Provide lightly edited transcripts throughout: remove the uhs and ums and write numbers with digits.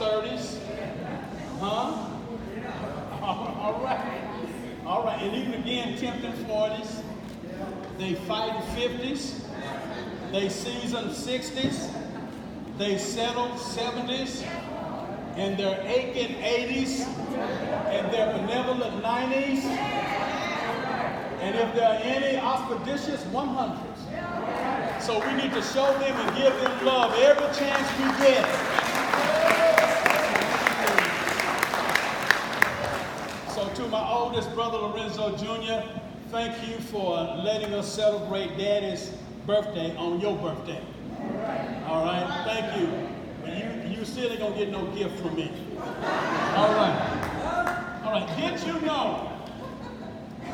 30s. Huh? All right. All right. And even again, tempting 40s. They fight 50s. They season 60s. They settle 70s. And they're aching 80s. And they're benevolent 90s. And if there are any auspicious 100s. So we need to show them and give them love every chance we get. So to my oldest brother, Lorenzo Jr., thank you for letting us celebrate Daddy's birthday on your birthday. All right, thank you. But you still ain't gonna get no gift from me. All right. All right, did you know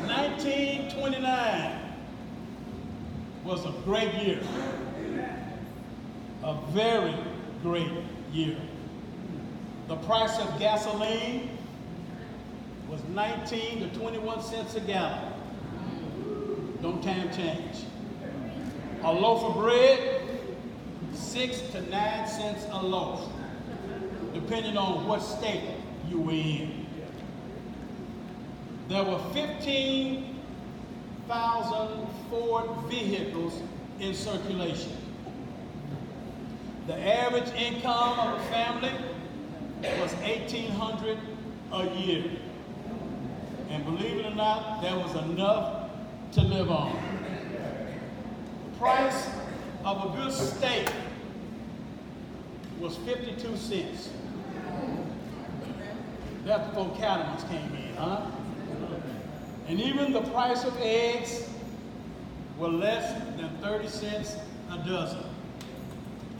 1929 was a great year. A very great year. The price of gasoline was 19 to 21 cents a gallon. Don't time change. A loaf of bread, 6 to 9 cents a loaf, depending on what state you were in. There were 15,000 Ford vehicles in circulation. The average income of a family was $1,800 a year. And believe it or not, there was enough to live on. The price of a good steak was 52 cents. That's before Cattleman's came in, huh? And even the price of eggs were less than 30 cents a dozen.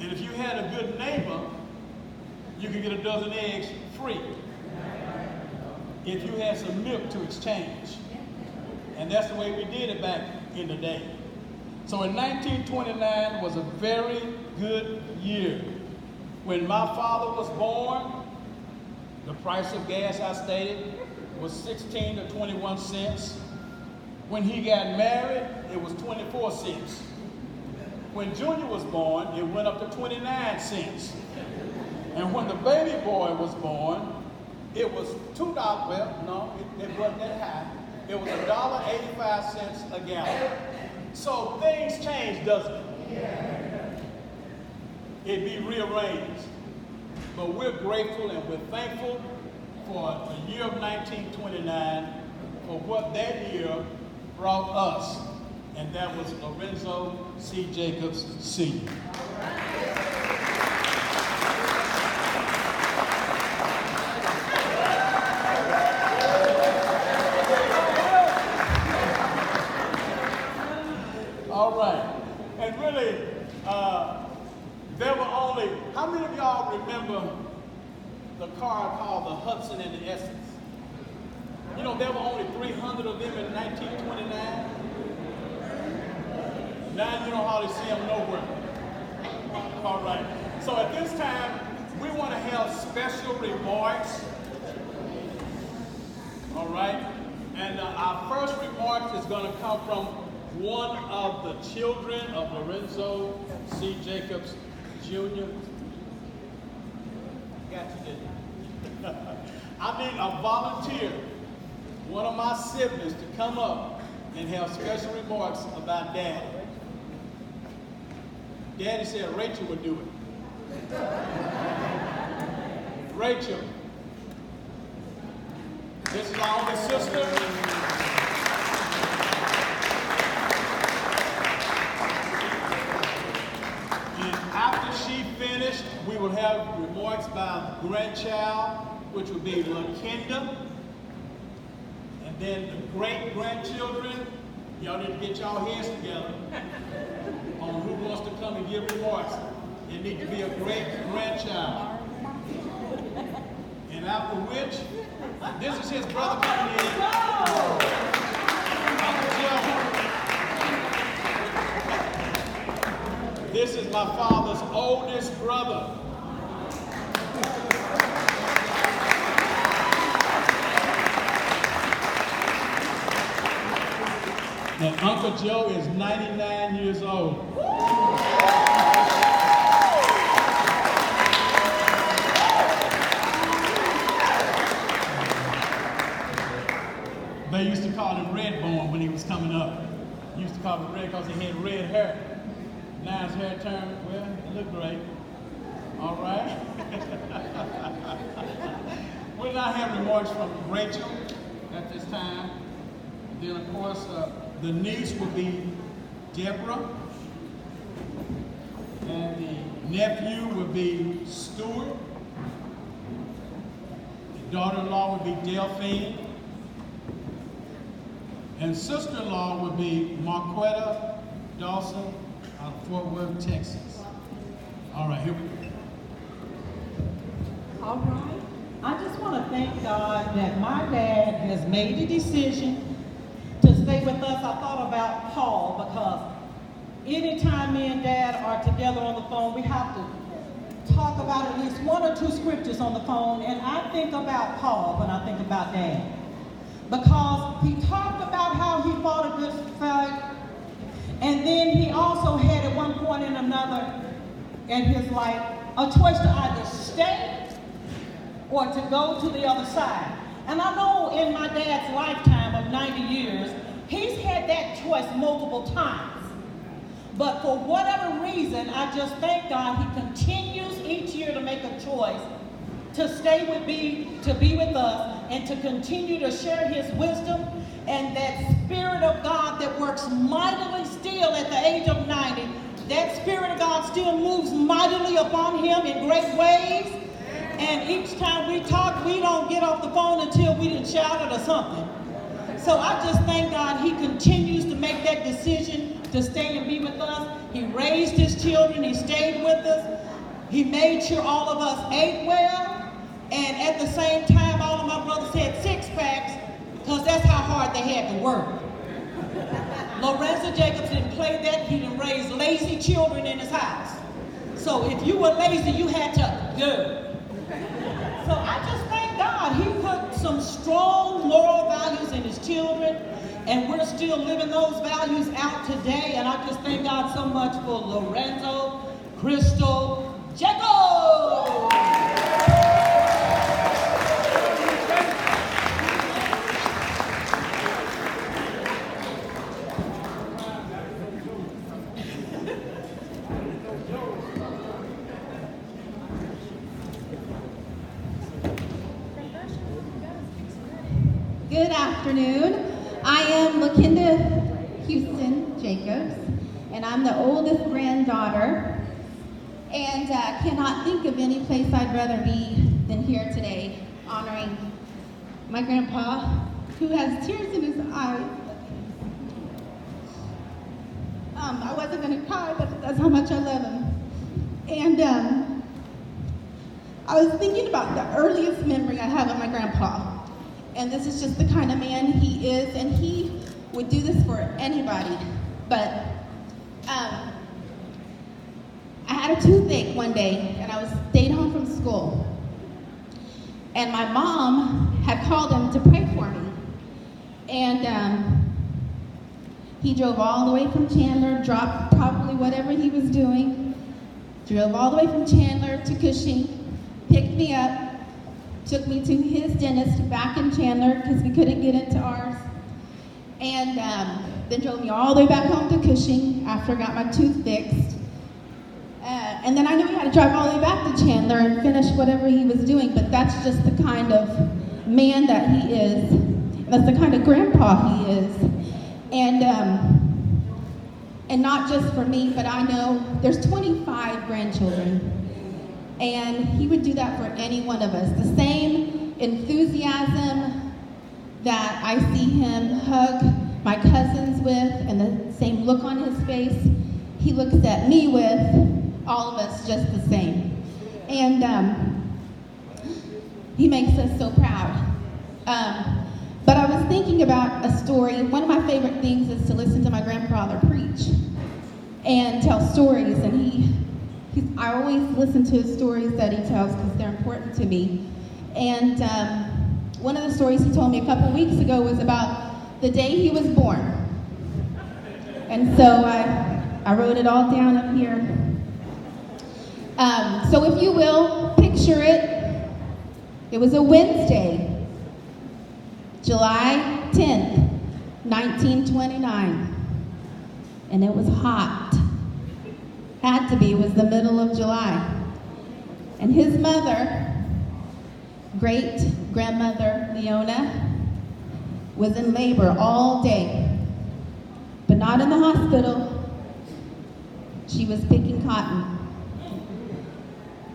And if you had a good neighbor, you could get a dozen eggs free if you had some milk to exchange. And that's the way we did it back in the day. So in 1929 was a very good year. When my father was born, the price of gas, I stated, was 16 to 21 cents. When he got married, it was 24 cents. When Junior was born, it went up to 29 cents. And when the baby boy was born, it was $2, well, no, it wasn't that high. It was $1.85 a gallon. So things change, doesn't it? It be rearranged. But we're grateful and we're thankful for the year of 1929 for what that year brought us. And that was Lorenzo C. Jacobs, Sr. All right. And really, there were only, how many of y'all remember the car called the Hudson and the Essex? You know, there were only 300 of them in 1929. Now you don't hardly see them nowhere. All right. So at this time, we want to have special remarks. All right. And our first remark is going to come from one of the children of Lorenzo C. Jacobs, Jr. Got you, didn't you? I need a volunteer, one of my siblings, to come up and have special remarks about Daddy. Daddy said Rachel would do it. Rachel. This is our only sister. And after she finished, we will have remarks by the grandchild, which would be LaKenda. And then the great-grandchildren, y'all need to get y'all heads together on who wants to come and give remarks. It needs to be a great-grandchild. And after which, this is his brother coming in. Uncle Joe. This is my father's oldest brother. And Uncle Joe is 99 years old. called him red because he had red hair. Now his hair turned, well, it looked great. All right. We'll now have remarks from Rachel at this time. Then, of course, the niece will be Deborah. And the nephew will be Stuart. The daughter-in-law will be Delphine. And sister-in-law will be Marquetta Dawson out of Fort Worth, Texas. All right, here we go. All right. I just want to thank God that my dad has made a decision to stay with us. I thought about Paul because anytime me and Dad are together on the phone, we have to talk about at least one or two scriptures on the phone, and I think about Paul when I think about Dad. Because he talked about how he fought a good fight, and then he also had at one point and another in his life a choice to either stay or to go to the other side. And I know in my dad's lifetime of 90 years, he's had that choice multiple times. But for whatever reason, I just thank God he continues each year to make a choice to stay with me, to be with us, and to continue to share his wisdom and that Spirit of God that works mightily still at the age of 90. That Spirit of God still moves mightily upon him in great ways. And each time we talk, we don't get off the phone until we done shouted or something. So I just thank God he continues to make that decision to stay and be with us. He raised his children. He stayed with us. He made sure all of us ate well. And at the same time, all of my brothers had six-packs because that's how hard they had to work. Lorenzo Jacobs didn't play that. He didn't raise lazy children in his house. So if you were lazy, you had to go. So I just thank God he put some strong moral values in his children, and we're still living those values out today. And I just thank God so much for Lorenzo, Crystal, Jacob. Good afternoon. I am LaKinda Houston Jacobs, and I'm the oldest granddaughter, and cannot think of any place I'd rather be than here today, honoring my grandpa, who has tears in his eyes. I wasn't going to cry, but that's how much I love him. And I was thinking about the earliest memory I have of my grandpa. And this is just the kind of man he is, and he would do this for anybody. But I had a toothache one day, and I stayed home from school. And my mom had called him to pray for me. And he drove all the way from Chandler, dropped probably whatever he was doing, drove all the way from Chandler to Cushing, picked me up, took me to his dentist back in Chandler because we couldn't get into ours, and then drove me all the way back home to Cushing after I got my tooth fixed. And then I knew he had to drive all the way back to Chandler and finish whatever he was doing, but that's just the kind of man that he is. That's the kind of grandpa he is. And not just for me, but I know there's 25 grandchildren. And he would do that for any one of us. The same enthusiasm that I see him hug my cousins with, and the same look on his face, he looks at me with, all of us just the same. And he makes us so proud. But I was thinking about a story. One of my favorite things is to listen to my grandfather preach and tell stories, and I always listen to his stories that he tells because they're important to me. And one of the stories he told me a couple weeks ago was about the day he was born. And so I wrote it all down up here. So if you will, picture it. It was a Wednesday, July 10th, 1929. and it was hot. Had to be, it was the middle of July. And his mother, great-grandmother Leona, was in labor all day, but not in the hospital. She was picking cotton.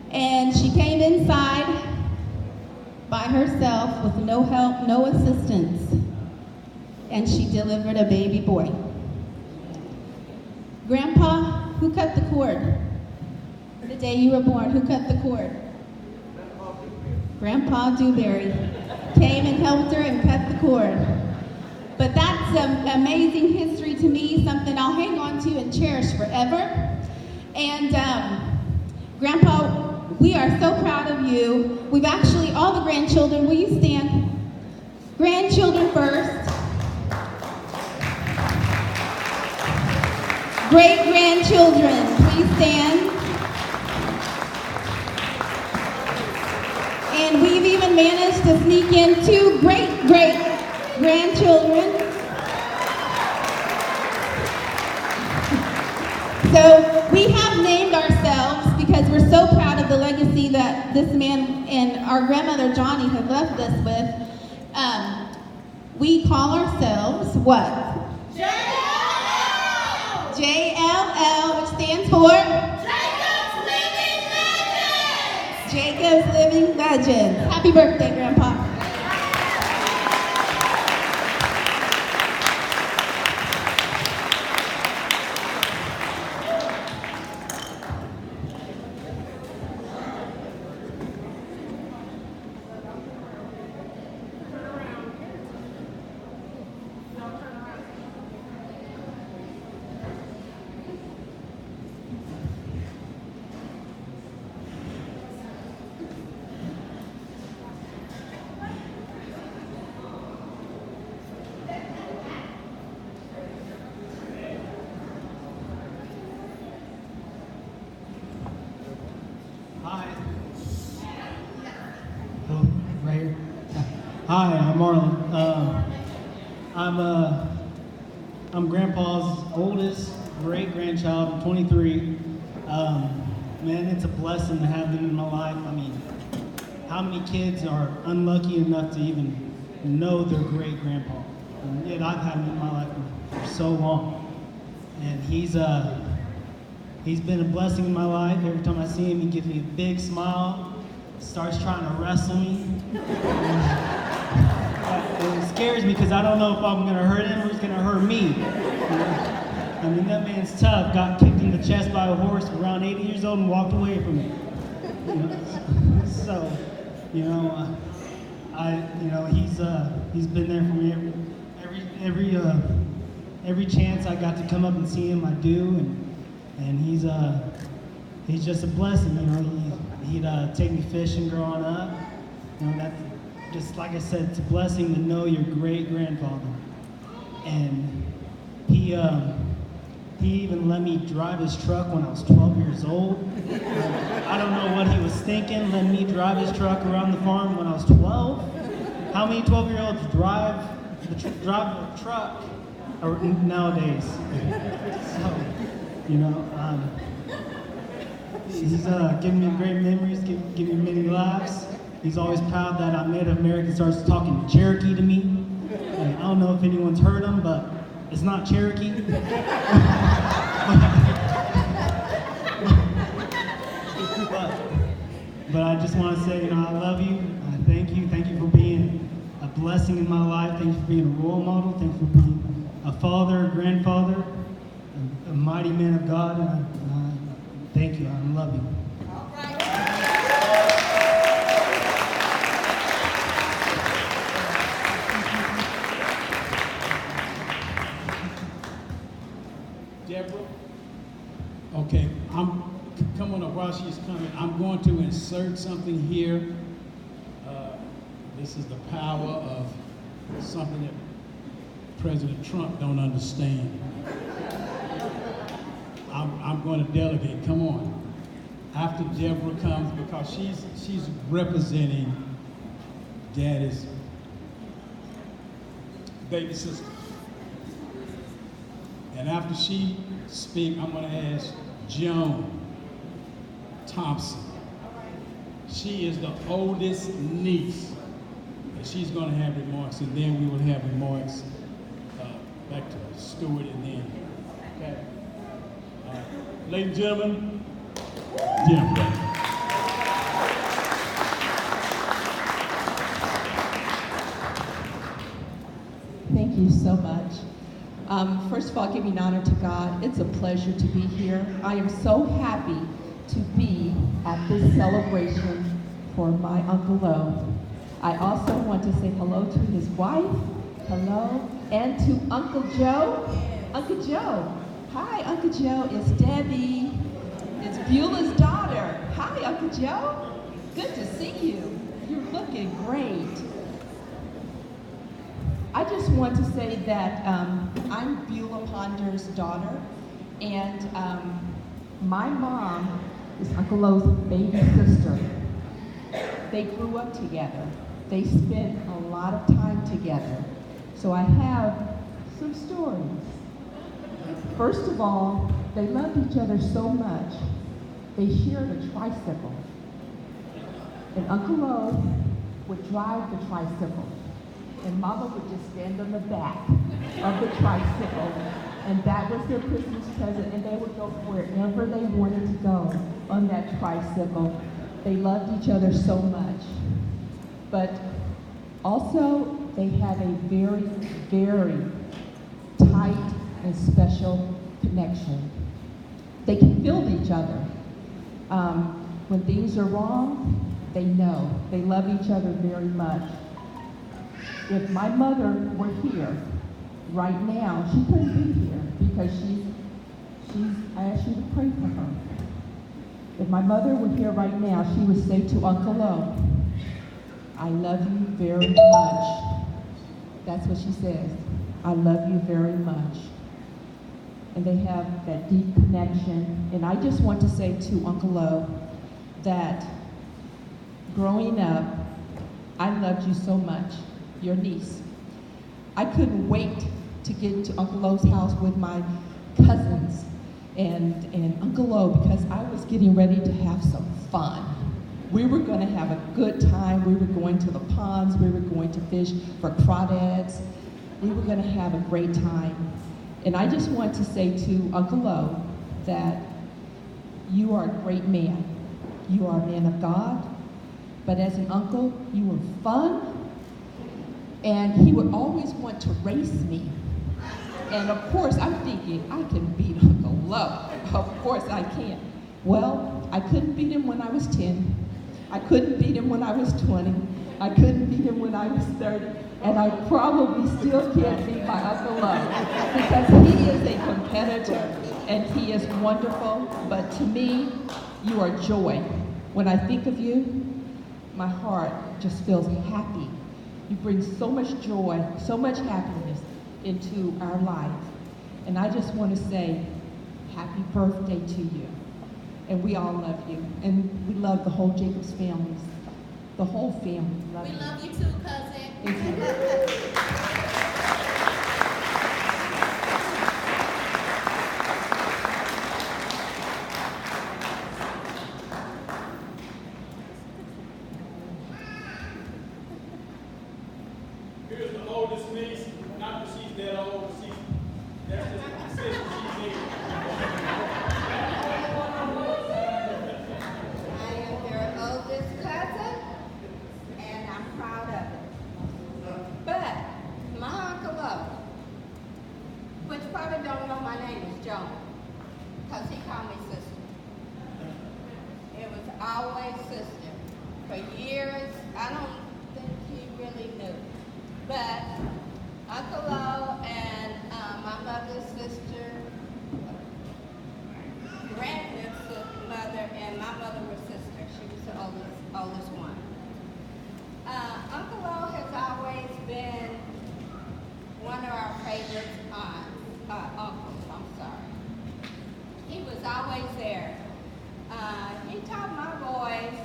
And she came inside by herself with no help, no assistance, and she delivered a baby boy. Grandpa, who cut the cord? The day you were born, who cut the cord? Grandpa Dewberry came and helped her and cut the cord. But that's an amazing history to me, something I'll hang on to and cherish forever. And Grandpa, we are so proud of you. We've actually, all the grandchildren, will you stand? Grandchildren first. Great-grandchildren, please stand. And we've even managed to sneak in 2 great-great-grandchildren. So we have named ourselves because we're so proud of the legacy that this man and our grandmother Johnny have left us with. We call ourselves what? JLL! JLL, which stands for? Jacob's Living Legends. Happy birthday, Grandpa. Hi, I'm Marlon. I'm Grandpa's oldest great-grandchild. I'm 23. Man, it's a blessing to have them in my life. I mean, how many kids are unlucky enough to even know their great-grandpa? And yet I've had him in my life for so long. And he's been a blessing in my life. Every time I see him, he gives me a big smile, starts trying to wrestle me. It scares me because I don't know if I'm going to hurt him or he's going to hurt me. I mean, that man's tough. Got kicked in the chest by a horse around 80 years old and walked away from it. So, he's been there for me every chance I got to come up and see him, I do, and he's just a blessing. He'd take me fishing growing up. That's just like I said, it's a blessing to know your great-grandfather. And he even let me drive his truck when I was 12 years old. I don't know what he was thinking, letting me drive his truck around the farm when I was 12. How many 12-year-olds drive a truck nowadays? So, he's given me great memories, given me many laughs. He's always proud that a Native American starts talking Cherokee to me. And I don't know if anyone's heard him, but it's not Cherokee. but I just want to say, I love you. Thank you. Thank you for being a blessing in my life. Thank you for being a role model. Thank you for being a father, a grandfather, a mighty man of God. And thank you. I love you. Deborah? Okay, come on up while she's coming. I'm going to insert something here. This is the power of something that President Trump don't understand. I'm going to delegate. Come on. After Deborah comes, because she's representing Daddy's baby sister. And after she speaks, I'm going to ask Joan Thompson. She is the oldest niece, and she's going to have remarks, and then we will have remarks back to Stuart and then. Okay. Ladies and gentlemen, Jim Brown. Thank you so much. First of all, giving honor to God. It's a pleasure to be here. I am so happy to be at this celebration for my Uncle Lo. I also want to say hello to his wife, hello, and to Uncle Joe. Uncle Joe. Hi, Uncle Joe. It's Debbie. It's Beulah's daughter. Hi, Uncle Joe. Good to see you. You're looking great. I just want to say that I'm Beulah Ponder's daughter, and my mom is Uncle Lo's baby sister. They grew up together. They spent a lot of time together. So I have some stories. First of all, they loved each other so much, they shared a tricycle. And Uncle Lo would drive the tricycle, and Mama would just stand on the back of the tricycle, and that was their Christmas present, and they would go wherever they wanted to go on that tricycle. They loved each other so much. But also, they had a very, very tight and special connection. They can feel each other. When things are wrong, they know. They love each other very much. If my mother were here right now, she couldn't be here because I asked you to pray for her. If my mother were here right now, she would say to Uncle Lo, I love you very much. That's what she says. I love you very much. And they have that deep connection. And I just want to say to Uncle Lo that growing up, I loved you so much, your niece. I couldn't wait to get to Uncle Lo's house with my cousins and Uncle Lo because I was getting ready to have some fun. We were going to have a good time. We were going to the ponds. We were going to fish for crawdads. We were going to have a great time. And I just want to say to Uncle Lo that you are a great man. You are a man of God. But as an uncle, you were fun. And he would always want to race me. And of course, I'm thinking, I can beat Uncle Lo. Of course I can. Well, I couldn't beat him when I was 10. I couldn't beat him when I was 20. I couldn't beat him when I was 30. And I probably still can't beat my Uncle Lo because he is a competitor and he is wonderful. But to me, you are joy. When I think of you, my heart just feels happy. You bring so much joy, so much happiness into our life. And I just want to say, happy birthday to you. And we all love you. And we love the whole Jacobs families. The whole family. We love you too, cousin. Thank you. Here's the oldest niece. Not that she's that old. That's just the decision she made. I am their oldest cousin, and I'm proud of it. But my Uncle Lo, which probably don't know my name, is Joan, because he called me sister. It was always sister. For years, I don't think he really knew. But Uncle Lo and my mother's sister, grandmother, and my mother were sisters. She was the oldest one. Uncle Lo has always been one of our favorite uncles. I'm sorry. He was always there. He taught my boys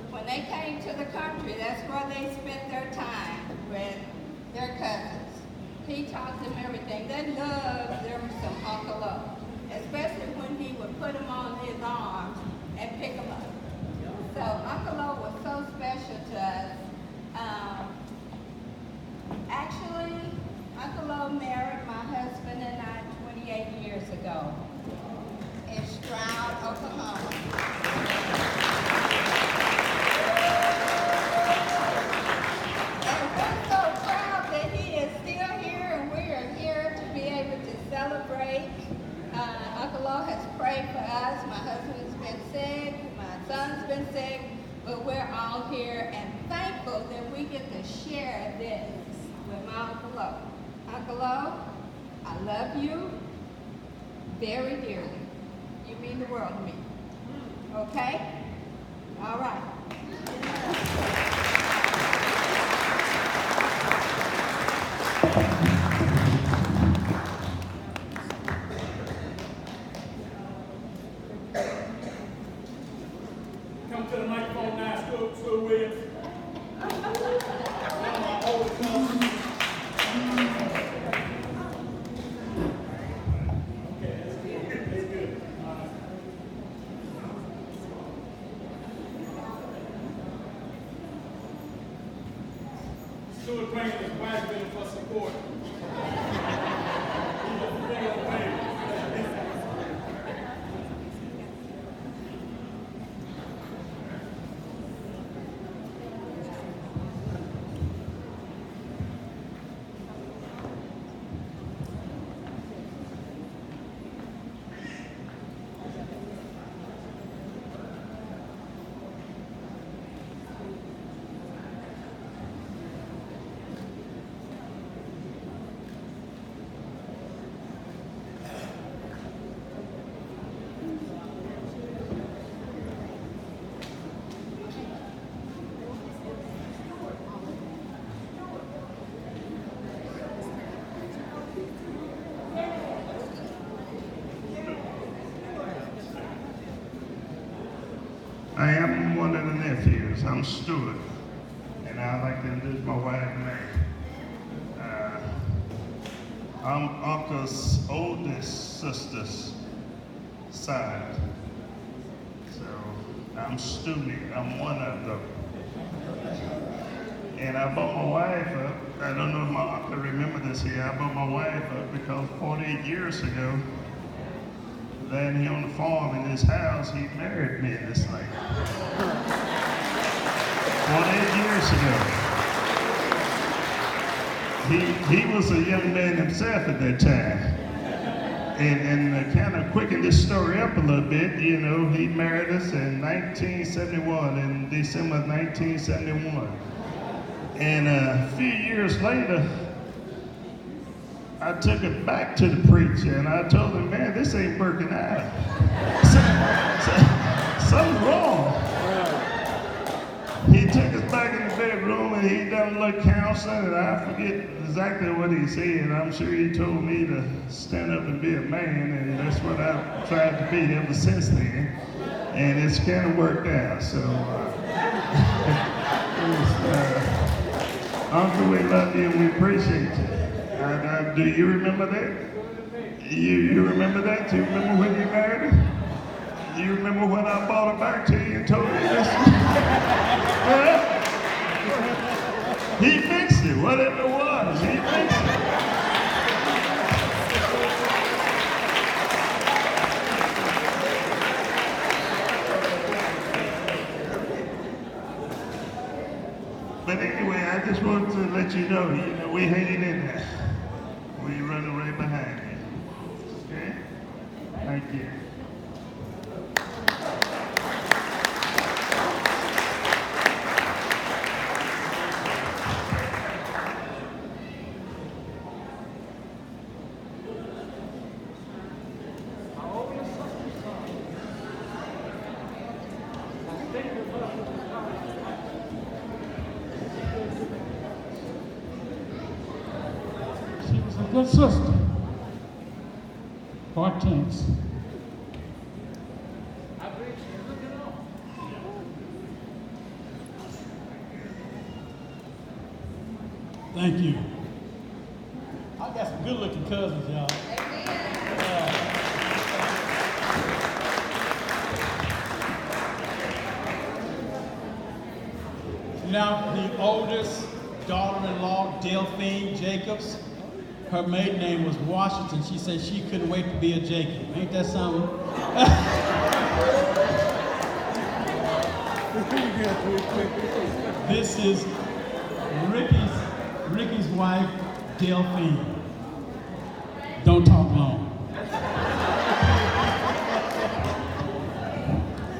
when they came to the country. That's where they spent their time with their cousins. He taught them everything. They loved them some Uncle Lo, especially when he would put them on his arms and pick them up. So Uncle Lo was so special to us. Actually, Uncle Lo married my husband and I 28 years ago in Stroud, Oklahoma. And we're so proud that he is still here and we are here to be able to celebrate. Uncle Lo has prayed for us. My husband's been sick, my son's been sick, but we're all here and thankful that we get to share this with my Uncle Lo. Uncle Lo, I love you very dearly. You mean the world to me. Okay? All right. Come to the microphone now, School Williams. One of my oldest cousins. Okay, that's good. That's good. All right. Stuart bringing his wife with him for support. He's a big old baby. I am one of the nephews. I'm Stuart, and I'd like to introduce my wife, Mary. I'm Uncle's oldest sister's side, so I'm Stewie. I'm one of them. And I brought my wife up. I don't know if my uncle remember this here. I brought my wife up because 48 years ago, laying here on the farm in his house, he married me in this thing. 48 years ago. He was a young man himself at that time. And kind of quicken this story up a little bit, you know, he married us in 1971, in December of 1971. And a few years later, I took it back to the preacher and I told him, man, this ain't working out. Something's wrong. He took us back in the bedroom and he done a little counseling, and I forget exactly what he said. I'm sure he told me to stand up and be a man, and that's what I've tried to be ever since then. And it's kind of worked out. So, Uncle, we love you and we appreciate you. Do you remember that? You remember that? Do you remember when you married her? Do you remember when I brought her back to you and told you this? He fixed it, whatever it was. He fixed it. But anyway, I just wanted to let you know, we hanging in there. We running right behind you. Okay? Thank you. She was a good sister. Hortense. Thank you. I got some good-looking cousins, y'all. Now, the oldest daughter-in-law, Delphine Jacobs, her maiden name was Washington. She said she couldn't wait to be a Jacob. Ain't that something? This is Ricky's wife, Delphine. Don't talk long.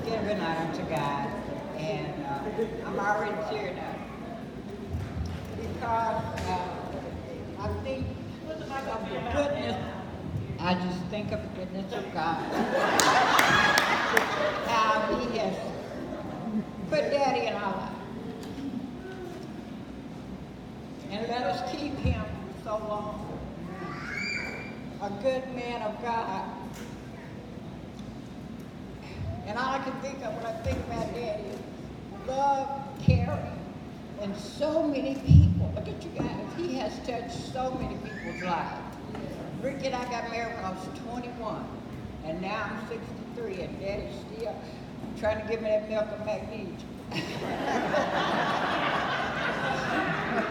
Give an honor to God, and I'm already tearing up because I think of the goodness. I just think of the goodness of God. How He has put Daddy in our life, and let us keep Him for so long. A good man of God. And all I can think of when I think about Daddy is love, caring, and so many people. Look at you guys. He has touched so many people's lives. Ricky and I got married when I was 21, and now I'm 63, and Daddy's still trying to give me that milk of magnesia.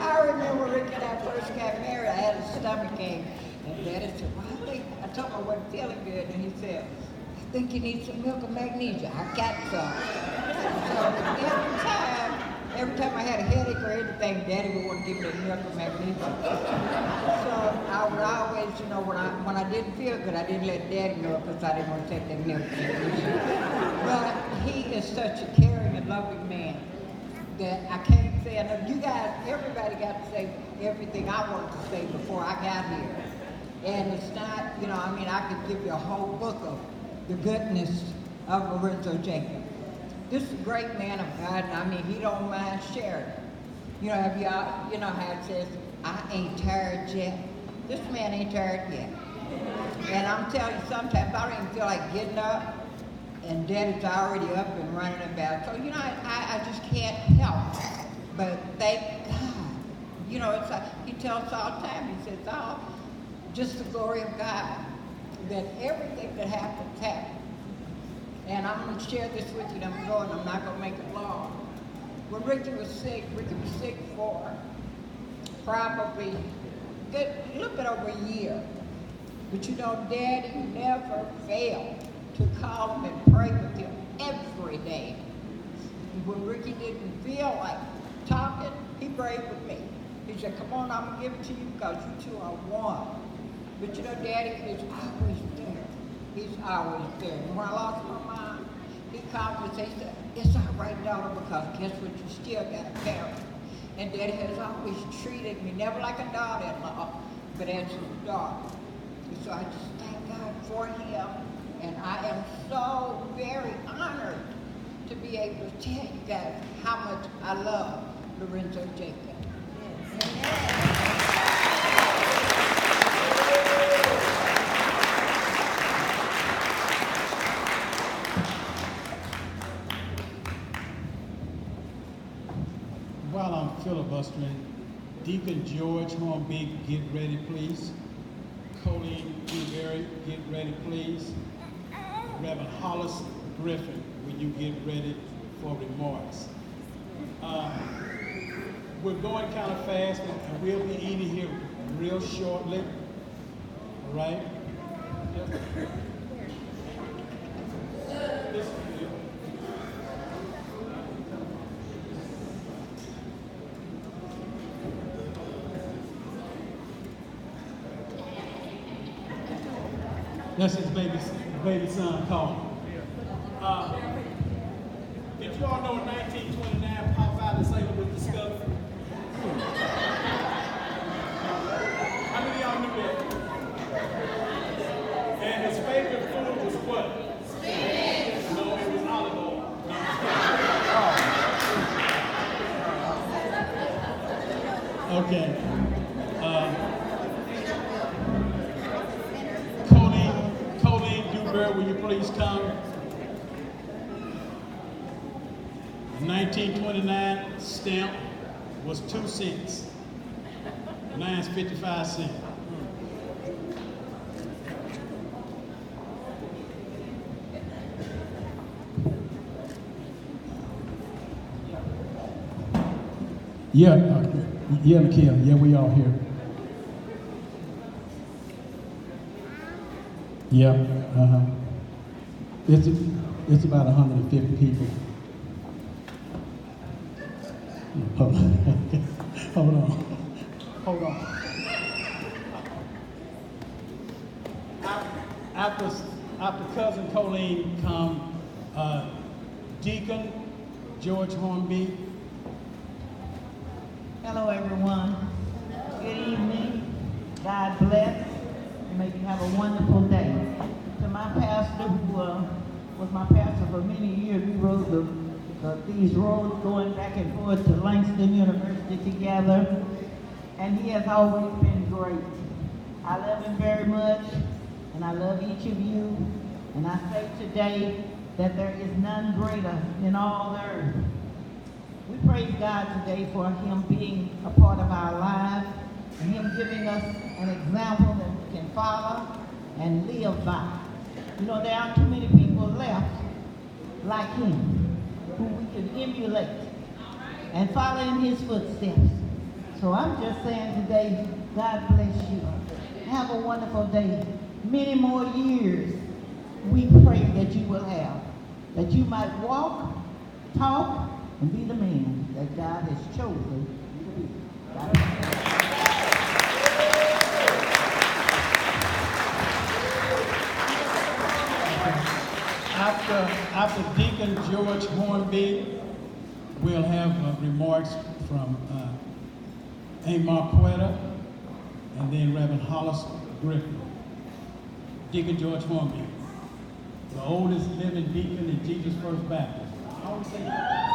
I remember Ricky and I first got married, I had a stomach ache, and Daddy said, Riley, I told him I wasn't feeling good, and he said, I think you need some milk of magnesia. I got some. So every time I had a headache or anything, Daddy would want to give me that milk of magnesia. So I would always, you know, when I didn't feel good, I didn't let Daddy know because I didn't want to take that milk of magnesia. But he is such a caring and loving man that I can't say enough. You guys, everybody got to say everything I wanted to say before I got here. And it's not, you know, I mean, I could give you a whole book of the goodness of Lorenzo Jacob. This is a great man of God, and I mean, he don't mind sharing. You know, have y'all, you know how it says, I ain't tired yet. This man ain't tired yet. And I'm telling you, sometimes I don't even feel like getting up, and Daddy's already up and running about. So, you know, I just can't help but thank God. You know, it's like, he tells us all the time, he says, oh, just the glory of God, that everything that happens, happens. And I'm going to share this with you, and I'm not going to make it long. When Ricky was sick for probably a little bit over a year. But you know, Daddy never failed to call him and pray with him every day. When Ricky didn't feel like talking, he prayed with me. He said, come on, I'm going to give it to you because you two are one. But you know, Daddy is always there. He's always there. And when I lost my mom, he called me and said, it's all right, daughter, because guess what? You still got a parent. And Daddy has always treated me, never like a daughter-in-law, but as his daughter. And so I just thank God for him. And I am so very honored to be able to tell you guys how much I love Lorenzo Jacob. While I'm filibustering, Deacon George Hornbeek, get ready, please. Colleen Newberry, get ready, please. Reverend Hollis Griffin, will you get ready for remarks? We're going kind of fast, and we'll be eating here real shortly. All right? This is good. That's his baby son, Colin. Did you all know in 1929 Popeye the Sailor was discovered? How many of y'all knew that? And his favorite food was what? Spinach. No, it was olive oil. No. Okay. Colleen Dewberry, will you please come? 1929 stamp was 2 cents. Mine's 55 cents. Yeah, yeah, Nikhil. Yeah, we all here. Yeah, uh-huh. It's about 150 people. Hold on. Hold on. Hold on. After Cousin Colleen come, Deacon George Hornby. Hello, everyone. Good evening. God bless. May you have a wonderful day. To my pastor, who was my pastor for many years, we rode these roads going back and forth to Langston University together, and he has always been great. I love him very much, and I love each of you, and I say today that there is none greater in all the earth. We praise God today for him being a part of our lives and him giving us an example that we can follow and live by. You know, there aren't too many people left like him who we can emulate and follow in his footsteps. So I'm just saying today, God bless you. Have a wonderful day. Many more years we pray that you will have, that you might walk, talk, and be the man that God has chosen you to be. God bless you. After Deacon George Hornby, we'll have remarks from A. Marquetta and then Reverend Hollis Griffin. Deacon George Hornby, the oldest living deacon in Jesus First Baptist. I always say that.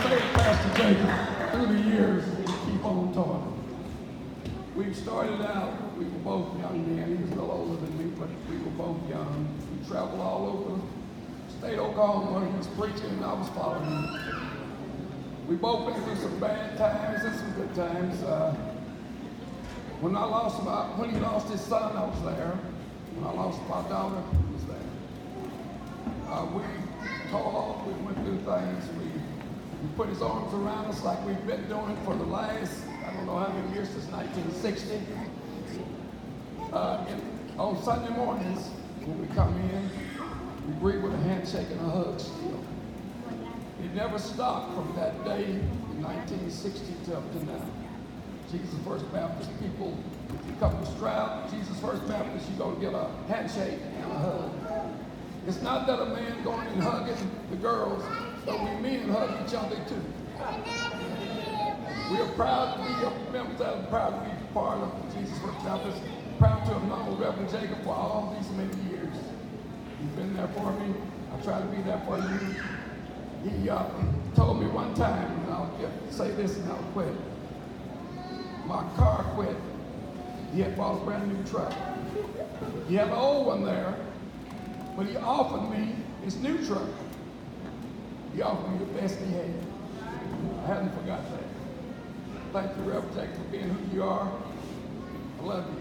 Say, Pastor Jacob, through the years, we keep on talking. We started out, we were both young men. He was a little older than me, but we were both young. We traveled all over the state of Oklahoma. He was preaching and I was following him. We both been through some bad times and some good times. When he lost his son, I was there. When I lost my daughter, he was there. We talked, we went through things. We put his arms around us like we've been doing for the last, I don't know how many years, since 1960. On Sunday mornings, when we come in, we greet with a handshake and a hug still. It never stopped from that day in 1960 to up to now. Jesus First Baptist people, if you come to Stroud, Jesus First Baptist, you're going to get a handshake and a hug. It's not that a man going and hugging the girls, but we men hug each other too. We are proud to be members of it, proud to be part of Jesus First Baptist, proud to have known Reverend Jacob for all these many years. He's been there for me. I try to be there for you. He told me one time, and I'll say this and I'll quit. My car quit. He had bought a brand new truck. He had an old one there, but he offered me his new truck. He offered me the best he had. I hadn't forgot that. Thank you, Reverend Jacob, for being who you are. I love you.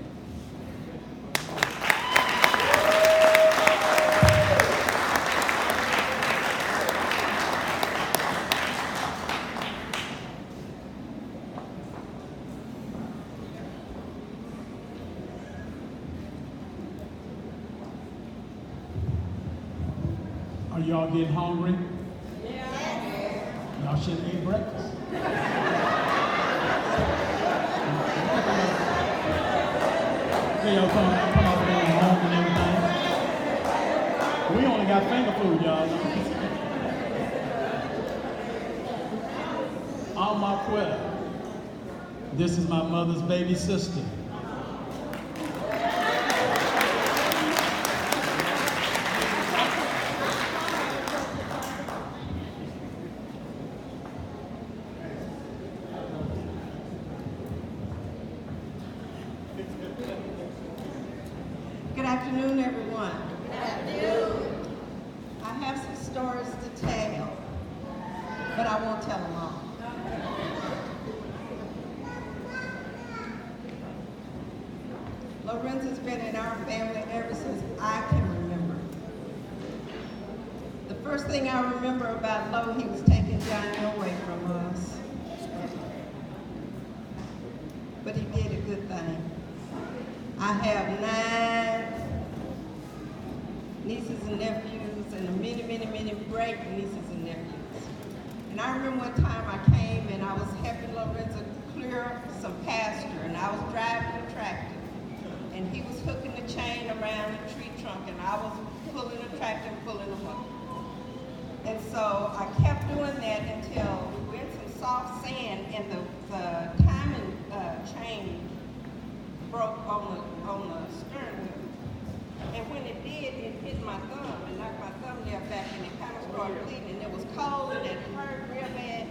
Are y'all getting hungry? Y'all should eat breakfast. Hey, y'all come over there home and everything. We only got finger food, y'all. I'm Marquetta. This is my mother's baby sister. Good afternoon, everyone. Good afternoon. I have some stories to tell, but I won't tell them all. Lorenzo's been in our family ever since I can remember. The first first thing I remember about Lo, he was taking Johnny away from us. But he did a good thing. I have 9 nieces and nephews and many, many, many great nieces and nephews. And I remember one time I came and I was helping Lorenzo clear some pasture, and I was driving the tractor. And he was hooking the chain around the tree trunk, and I was pulling the tractor and pulling him up. And so I kept doing that until we went some soft sand, and the timing chain broke on the stern wheel. And when it did, it hit my thumb and knocked my thumbnail back, and it kind of started bleeding. And it was cold and it hurt real bad.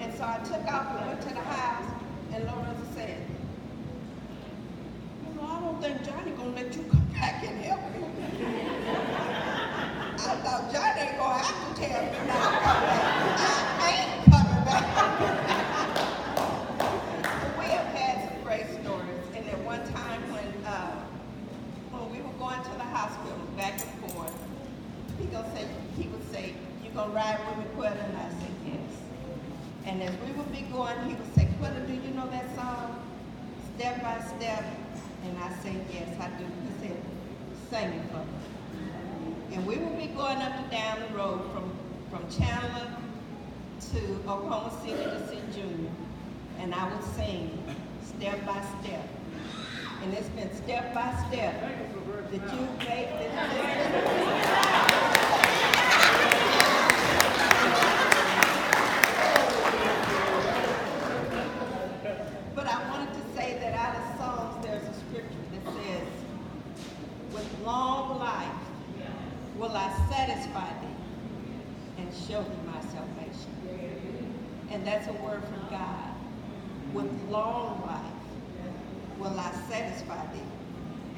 And so I took off and went to the house, and Lorenzo said, "You know, I don't think Johnny gonna let you come back and help me." I thought Johnny ain't gonna have to tell me now to come back. I ain't coming back. We have had some great stories. And at one time when we were going to the hospital back and forth, he would say, "You gonna ride with me, Quetta?" And I said, "Yes." And as we would be going, he would say, "Quetta, do you know that song, Step by Step?" And I said, "Yes, I do." He said, "Sing it for me." And we would be going up and down the road from Chandler to Oklahoma City to see Junior. And I would sing Step by Step. And it's been step by step that you made this decision. But I wanted to say that out of Psalms, there's a scripture that says, "With long life will I satisfy thee and show thee my salvation." And that's a word from God. With long life will I satisfy thee.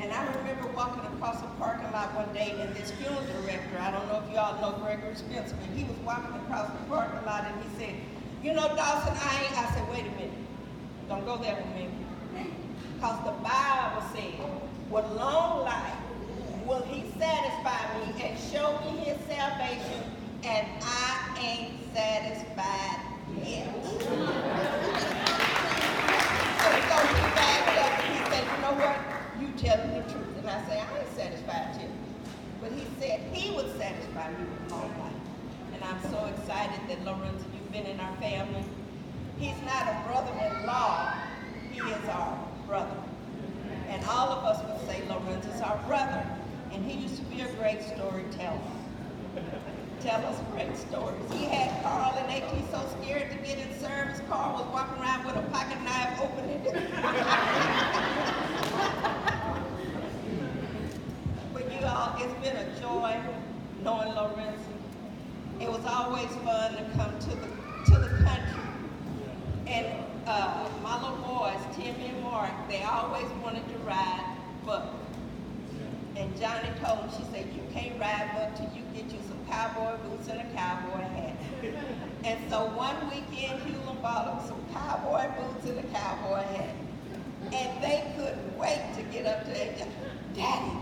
And I remember walking across a parking lot one day, and this funeral director, I don't know if y'all know Gregory Spencer, but he was walking across the parking lot and he said, "You know, Dawson, I said, "Wait a minute. Don't go there with me." Because the Bible said, "With long life will he satisfy me and show me his salvation," and I ain't satisfied yet. So he backed up and he said, "You know what? You telling the truth." And I said, "I ain't satisfied yet." But he said he would satisfy me with long life. And I'm so excited that Lorenzo, you've been in our family. He's not a brother-in-law, he is our brother. And all of us would say Lorenzo's our brother. And he used to be a great storyteller. Tell us great stories. He had Carl and AT so scared to get in service. Carl was walking around with a pocket knife opening it. But you all, it's been a joy knowing Lorenzo. It was always fun to come to the country. And my little boys, Timmy and Mark, they always wanted to ride Buck. And Johnny told him, she said, "You can't ride Buck till you get you some cowboy boots and a cowboy hat." And so one weekend, Hewlin bought them some cowboy boots and a cowboy hat. And they couldn't wait to get up to their Johnny. "Daddy,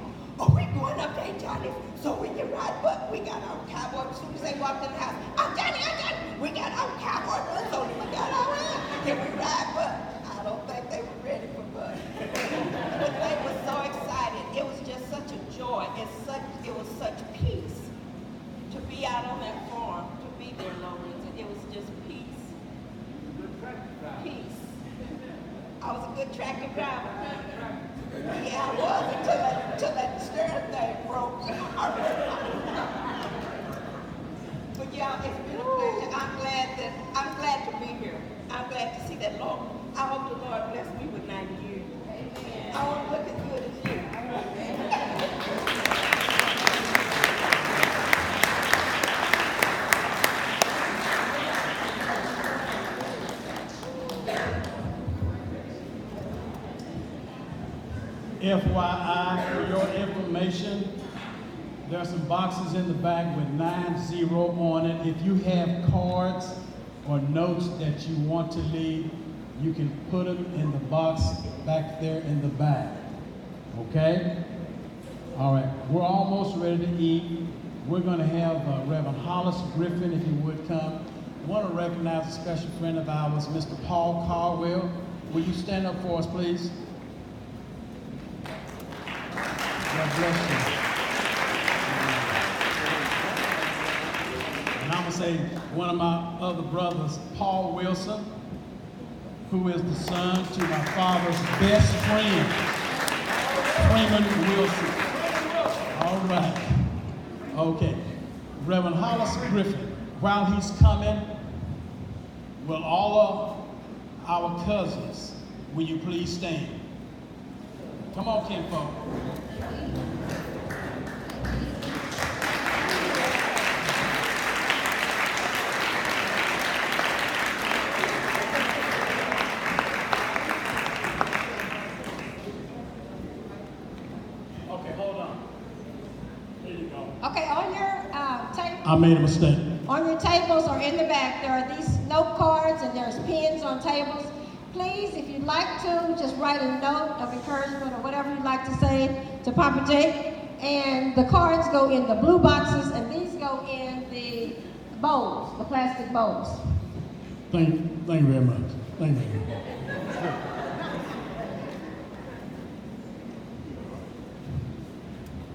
are we going up there, Johnny, so we can ride Buck? We got our cowboy boots." As soon as they walked in the house, Johnny, we got our cowboy boots on, we got our hat. Can we ride Buck?" I don't think they were ready for Buck. But they were so excited. It was just such a joy. It was such peace to be out on that farm, to be there, Lorenzo. It was just peace. Peace. I was a good tractor driver. Yeah, I was until that steering thing broke. But yeah, it's been a pleasure. I'm glad to be here. I'm glad to see that Lord. I hope the Lord bless me with 90 years. Amen. I want to look as good as you. FYI, for your information, there are some boxes in the back with 90 on it. If you have cards or notes that you want to leave, you can put them in the box back there in the back. Okay? All right, we're almost ready to eat. we're going to have Reverend Hollis Griffin, if he would come. I want to recognize a special friend of ours, Mr. Paul Caldwell. Will you stand up for us, please? God bless you. And I'm going to say one of my other brothers, Paul Wilson, who is the son to my father's best friend, Freeman Wilson. All right. Okay. Reverend Hollis Griffin, while he's coming, will all of our cousins, will you please stand? Come on, kinfolk. Okay, hold on. There you go. Okay, on your table. I made a mistake. On your tables or in the back, there are these note cards and there's pens on tables. Please, if you'd like to, just write a note of encouragement or whatever you'd like to say to Papa Jake. And the cards go in the blue boxes and these go in the bowls, the plastic bowls. Thank you very much. Thank you.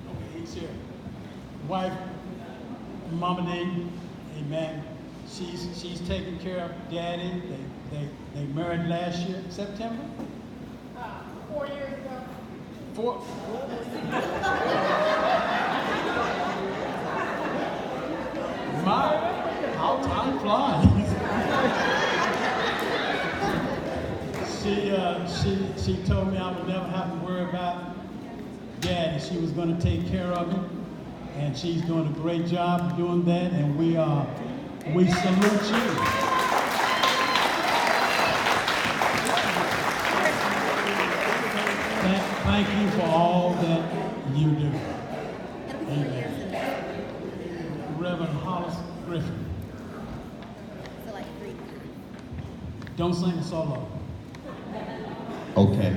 Okay, he's here. Wife, Mama D, amen. She's taking care of Daddy. They married last year, September? 4 years ago. 4. My, how time flies. She told me I would never have to worry about Daddy. She was going to take care of him, and she's doing a great job doing that. And we salute you. Thank you for all that you do. Amen. Reverend Hollis Griffin. Don't sing a solo. Okay.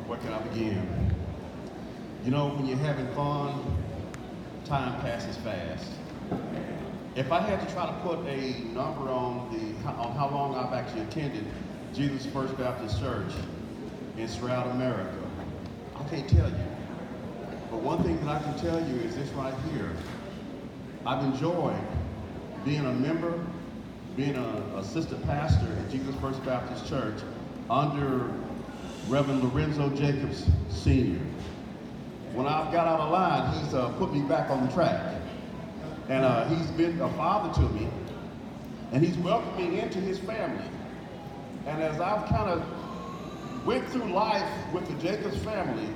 Where can I begin? You know, when you're having fun, time passes fast. If I had to try to put a number on how long I've actually attended Jesus First Baptist Church in Stroud, America, I can't tell you. But one thing that I can tell you is this right here. I've enjoyed being a member, being an assistant pastor at Jesus First Baptist Church under Reverend Lorenzo Jacobs Sr. When I got out of line, he's put me back on the track. And he's been a father to me, and he's welcomed me into his family. And as I've kind of went through life with the Jacobs family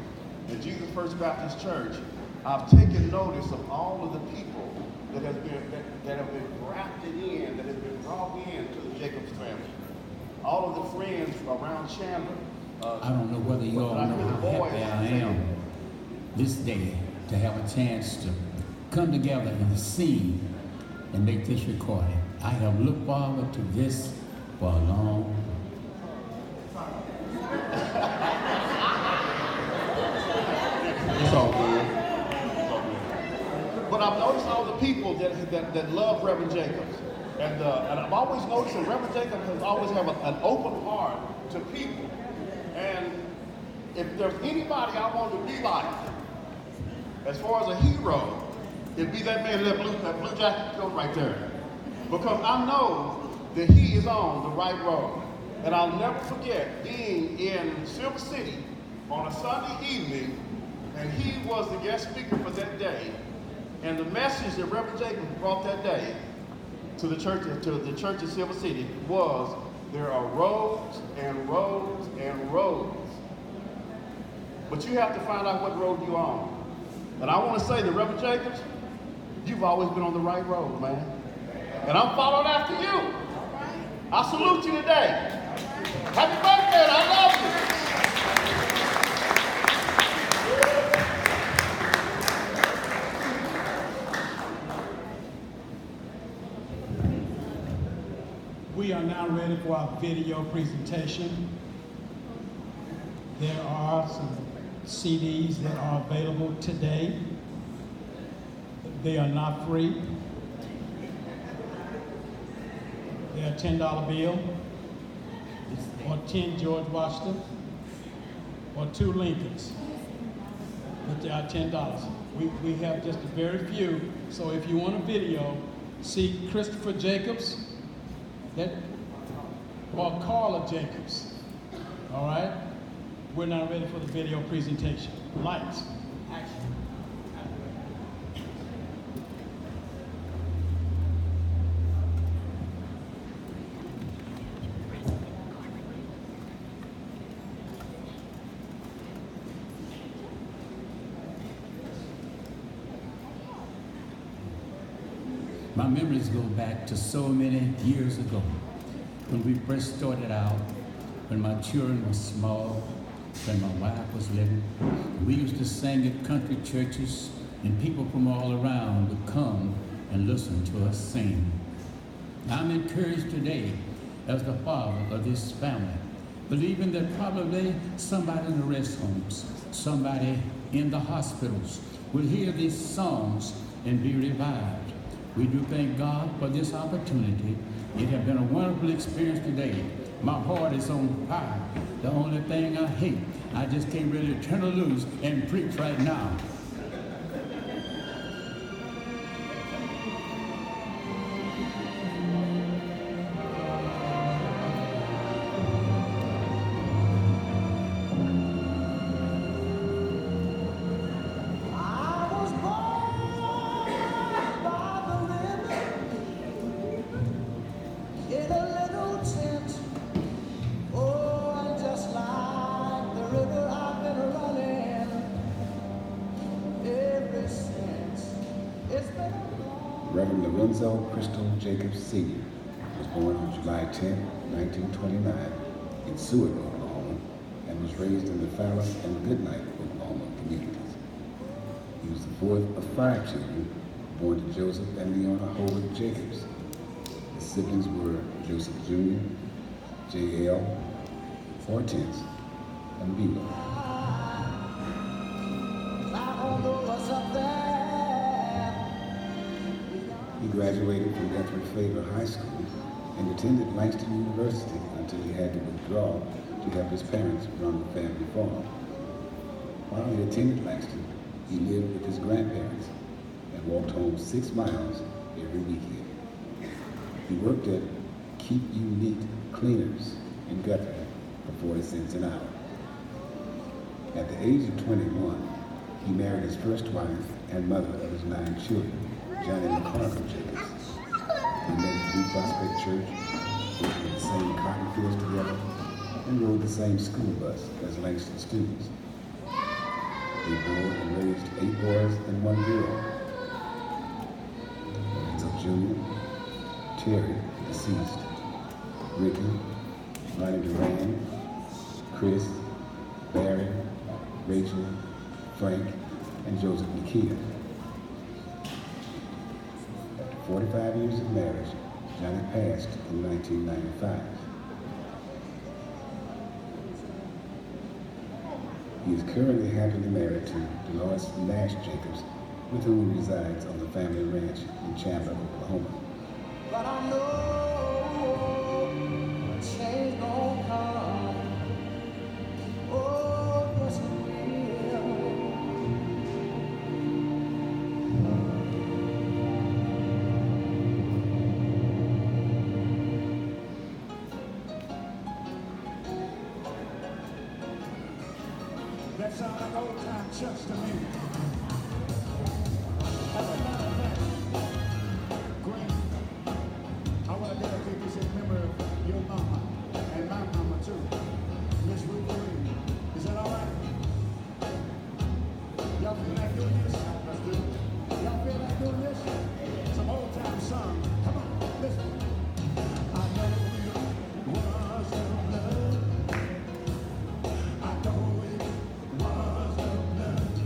at Jesus First Baptist Church, I've taken notice of all of the people that have been grafted in, that have been brought into the Jacobs family. All of the friends around Chandler. I don't know whether you all know how happy I am this day to have a chance to come together and sing and make this recording. I have looked forward to this for a long It's all good. But I've noticed all the people that love Reverend Jacobs. And I've always noticed that Reverend Jacobs has always have an open heart to people. And if there's anybody I want to be like, as far as a hero, it'd be that man in that blue jacket coat right there. Because I know that he is on the right road. And I'll never forget being in Silver City on a Sunday evening, and he was the guest speaker for that day. And the message that Reverend Jacobs brought that day to the church in Silver City was, there are roads and roads and roads. But you have to find out what road you're on. And I want to say that Reverend Jacobs, you've always been on the right road, man. And I'm following after you. I salute you today. Happy birthday, and I love you. We are now ready for our video presentation. There are some CDs that are available today. They are not free. They're a $10 bill, or 10 George Washington, or 2 Lincolns. But they are $10. We have just a very few. So if you want a video, see Christopher Jacobs, or Carla Jacobs. All right? We're not ready for the video presentation. Lights, action. My memories go back to so many years ago when we first started out, when my children were small, when my wife was living. We used to sing at country churches, and people from all around would come and listen to us sing. I'm encouraged today as the father of this family, believing that probably somebody in the rest homes, somebody in the hospitals will hear these songs and be revived. We do thank God for this opportunity. It has been a wonderful experience today. My heart is on fire. The only thing I hate, I just can't really turn it loose and preach right now. Reverend Lorenzo Crystal Jacobs Sr. was born on July 10, 1929 in Seward, Oklahoma, and was raised in the Fallas and Goodnight, Oklahoma communities. He was the fourth of 5 children born to Joseph and Leona Howard Jacobs. His siblings were Joseph Jr., J.L., Hortense, and Beulah. He graduated from Guthrie Flavor High School and attended Langston University until he had to withdraw to help his parents run the family farm. While he attended Langston, he lived with his grandparents and walked home 6 miles every weekend. He worked at Keep You Neat Cleaners in Guthrie for 40 cents an hour. At the age of 21, he married his first wife and mother of his 9 children, Johnny McCarver Jacobs. They met at New Prospect Church, worked in the same cotton fields together, and rode the same school bus as Langston students. They bore and raised 8 boys and 1 girl. Lorenzo Jr., Terry, deceased, Ricky, Ronnie Duran, Chris, Barry, Rachel, Frank, and Joseph Nikia. After 45 years of marriage, Johnny passed in 1995. He is currently happily married to Dolores Nash Jacobs, with whom he resides on the family ranch in Chandler, Oklahoma. But I know change gon' come. Oh, yes it will. That sounds like old time church to me. As a matter of fact, Green, I want to dedicate this in memory of your mama and my mama too, Miss Ruth Green. Is that all right? Y'all feel like doing this? Let's do it. Y'all feel like doing this? Some old time song. Come on, listen. I know it was the blood. I know it was the blood.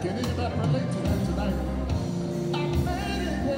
Can anybody relate to that tonight? I made it.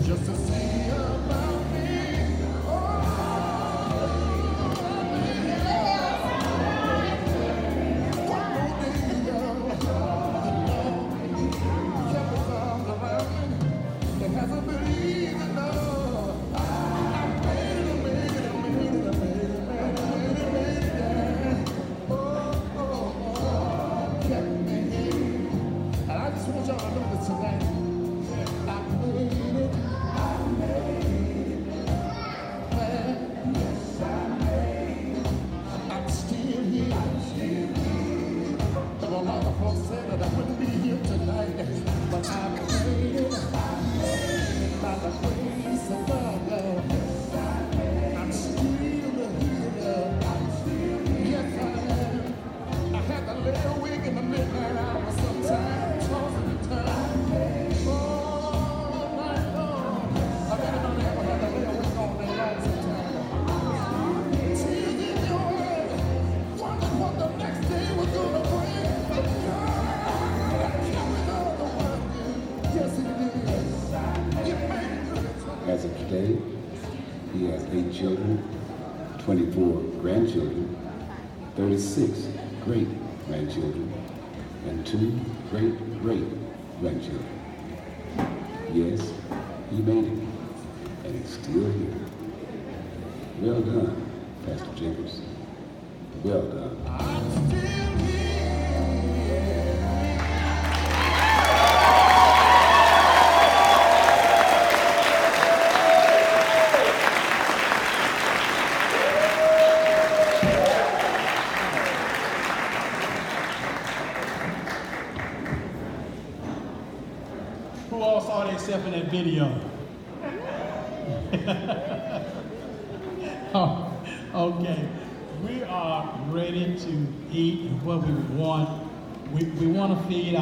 just to see about me. As of today, he has 8 children, 24 grandchildren, 36 great-grandchildren, and 2 great-great-grandchildren. Yes, he made it, and he's still here. Well done, Pastor Jacobs. Well done. Who all saw themselves in that video? Oh, okay. We are ready to eat what we want. We want to feed